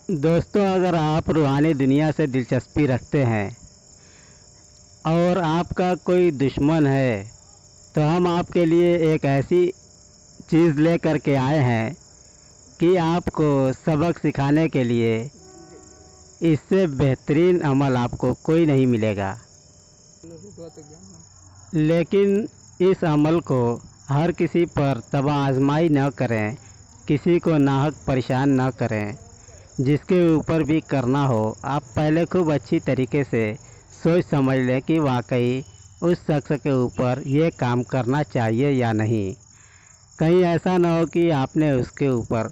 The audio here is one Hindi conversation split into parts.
दोस्तों, अगर आप रूहानी दुनिया से दिलचस्पी रखते हैं और आपका कोई दुश्मन है, तो हम आपके लिए एक ऐसी चीज़ लेकर के आए हैं कि आपको सबक सिखाने के लिए इससे बेहतरीन अमल आपको कोई नहीं मिलेगा। लेकिन इस अमल को हर किसी पर तबाह आजमाई न करें, किसी को नाहक परेशान न करें। जिसके ऊपर भी करना हो, आप पहले खूब अच्छी तरीके से सोच समझ लें कि वाकई उस शख्स के ऊपर ये काम करना चाहिए या नहीं। कहीं ऐसा ना हो कि आपने उसके ऊपर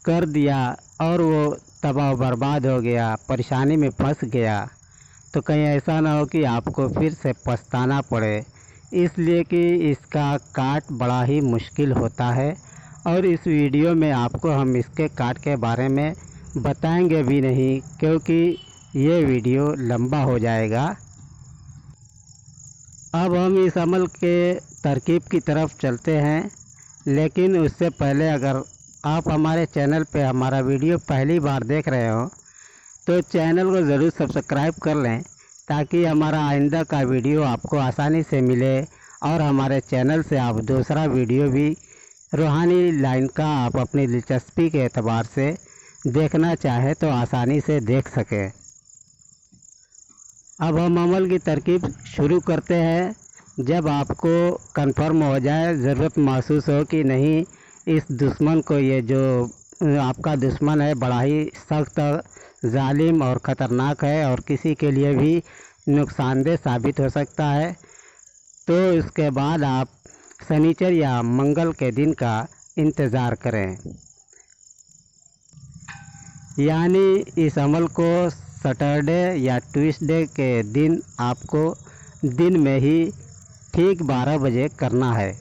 कर दिया और वो तबाह बर्बाद हो गया, परेशानी में फंस गया, तो कहीं ऐसा ना हो कि आपको फिर से पछताना पड़े। इसलिए कि इसका काट बड़ा ही मुश्किल होता है और इस वीडियो में आपको हम इसके काट के बारे में बताएंगे भी नहीं, क्योंकि ये वीडियो लंबा हो जाएगा। अब हम इस अमल के तरकीब की तरफ चलते हैं, लेकिन उससे पहले अगर आप हमारे चैनल पे हमारा वीडियो पहली बार देख रहे हो तो चैनल को ज़रूर सब्सक्राइब कर लें, ताकि हमारा आइंदा का वीडियो आपको आसानी से मिले और हमारे चैनल से आप दूसरा वीडियो भी रूहानी लाइन का आप अपनी दिलचस्पी के एतबार से देखना चाहे तो आसानी से देख सकें। अब हम अमल की तरकीब शुरू करते हैं। जब आपको कंफर्म हो जाए, ज़रूरत महसूस हो कि नहीं, इस दुश्मन को, ये जो आपका दुश्मन है बड़ा ही सख्त, जालिम और ख़तरनाक है और किसी के लिए भी नुकसानदेह साबित हो सकता है, तो इसके बाद आप शनिचर या मंगल के दिन का इंतज़ार करें। यानी इस अमल को सैटरडे या ट्यूसडे के दिन आपको दिन में ही ठीक 12 बजे करना है।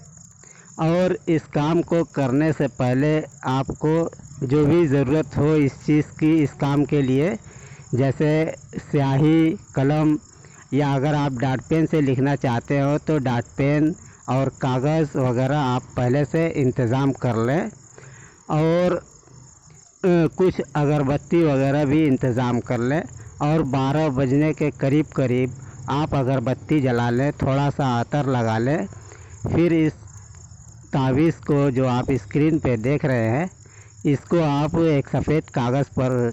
और इस काम को करने से पहले आपको जो भी ज़रूरत हो इस चीज़ की, इस काम के लिए, जैसे स्याही, कलम, या अगर आप डॉट पेन से लिखना चाहते हो तो डॉट पेन और कागज़ वगैरह आप पहले से इंतज़ाम कर लें। और कुछ अगरबत्ती वगैरह भी इंतज़ाम कर लें। और 12 बजने के करीब करीब आप अगरबत्ती जला लें, थोड़ा सा अतर लगा लें। फिर इस तावीज़ को जो आप स्क्रीन पे देख रहे हैं, इसको आप एक सफ़ेद कागज़ पर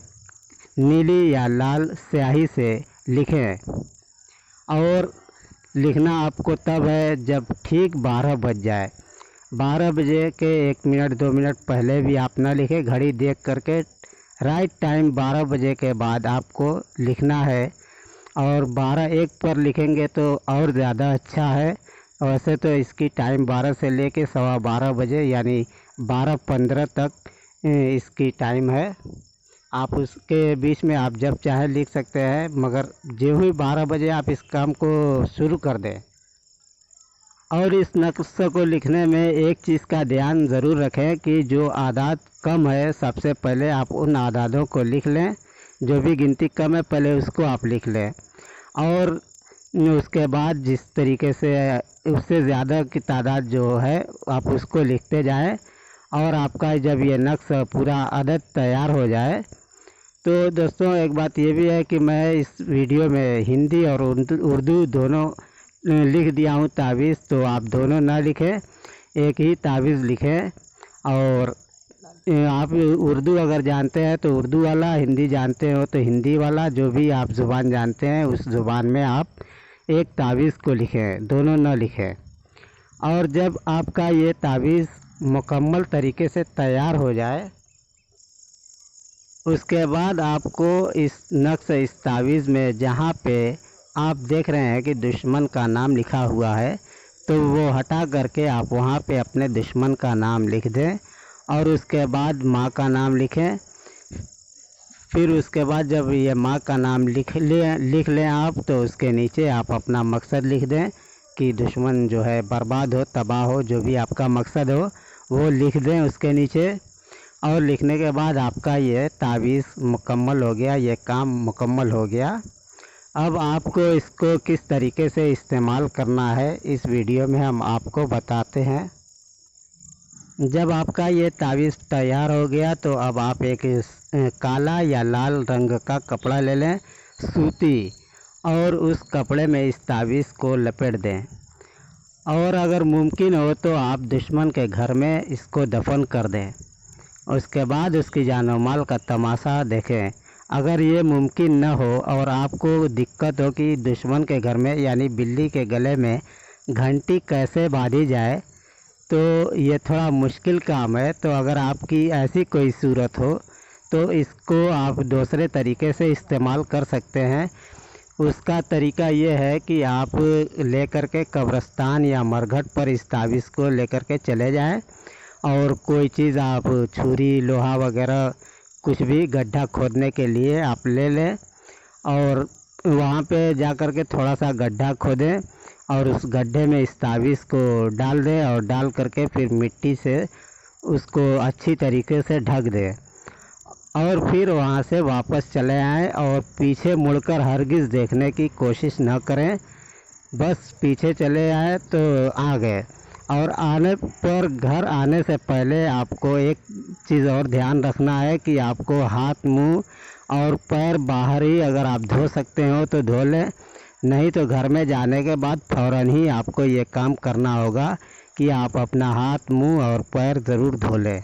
नीली या लाल स्याही से लिखें। और लिखना आपको तब है जब ठीक 12 बज जाए। 12 बजे के 1 मिनट 2 मिनट पहले भी आप ना लिखें, घड़ी देख करके राइट टाइम 12 बजे के बाद आपको लिखना है। और 12-1 पर लिखेंगे तो और ज़्यादा अच्छा है। वैसे तो इसकी टाइम 12 से लेके 12:15 बजे यानी 12:15 तक इसकी टाइम है। आप उसके बीच में आप जब चाहे लिख सकते हैं, मगर जो ही 12 बजे आप इस काम को शुरू कर दें। और इस नक्शे को लिखने में एक चीज़ का ध्यान ज़रूर रखें कि जो आदात कम है, सबसे पहले आप उन आदातों को लिख लें। जो भी गिनती कम है पहले उसको आप लिख लें, और उसके बाद जिस तरीके से उससे ज़्यादा की तादाद जो है आप उसको लिखते जाएं। और आपका जब ये नक्शा पूरा आदत तैयार हो जाए, तो दोस्तों एक बात ये भी है कि मैं इस वीडियो में हिंदी और उर्दू दोनों लिख दिया हूँ तावीज़, तो आप दोनों ना लिखें, एक ही तावीज़ लिखें। और आप उर्दू अगर जानते हैं तो उर्दू वाला, हिंदी जानते हो तो हिंदी वाला, जो भी आप ज़ुबान जानते हैं उस ज़ुबान में आप एक तावीज़ को लिखें, दोनों ना लिखें। और जब आपका ये तावीज़ मुकम्मल तरीके से तैयार हो जाए, उसके बाद आपको इस नक्श, इस तावीज़ में जहाँ पे आप देख रहे हैं कि दुश्मन का नाम लिखा हुआ है, तो वो हटा करके आप वहाँ पे अपने दुश्मन का नाम लिख दें। और उसके बाद माँ का नाम लिखें। फिर उसके बाद जब ये माँ का नाम लिख लें आप, तो उसके नीचे आप अपना मकसद लिख दें कि दुश्मन जो है बर्बाद हो, तबाह हो, जो भी आपका मकसद हो वो लिख दें उसके नीचे। और लिखने के बाद आपका ये तावीज़ मुकम्मल हो गया, ये काम मुकम्मल हो गया। अब आपको इसको किस तरीके से इस्तेमाल करना है इस वीडियो में हम आपको बताते हैं। जब आपका ये तावीज़ तैयार हो गया तो अब आप एक काला या लाल रंग का कपड़ा ले लें, सूती, और उस कपड़े में इस तावीज़ को लपेट दें। और अगर मुमकिन हो तो आप दुश्मन के घर में इसको दफन कर दें। उसके बाद उसकी जान और माल का तमाशा देखें। अगर ये मुमकिन न हो और आपको दिक्कत हो कि दुश्मन के घर में यानी बिल्ली के गले में घंटी कैसे बांधी जाए, तो ये थोड़ा मुश्किल काम है। तो अगर आपकी ऐसी कोई सूरत हो तो इसको आप दूसरे तरीके से इस्तेमाल कर सकते हैं। उसका तरीका ये है कि आप लेकर के कब्रिस्तान या मरघट पर इस तावीज़ को लेकर के चले जाएं, और कोई चीज़ आप छुरी, लोहा वगैरह कुछ भी गड्ढा खोदने के लिए आप ले लें, और वहाँ पे जा कर के थोड़ा सा गड्ढा खोदें और उस गड्ढे में इस तावीज़ को डाल दें, और डाल करके फिर मिट्टी से उसको अच्छी तरीके से ढक दें, और फिर वहाँ से वापस चले आएँ और पीछे मुड़कर हरगिज़ देखने की कोशिश न करें। बस पीछे चले आए तो आ गए। और आने पर, घर आने से पहले आपको एक चीज़ और ध्यान रखना है कि आपको हाथ, मुंह और पैर बाहर ही अगर आप धो सकते हो तो धो लें, नहीं तो घर में जाने के बाद फ़ौरन ही आपको ये काम करना होगा कि आप अपना हाथ, मुंह और पैर ज़रूर धो लें।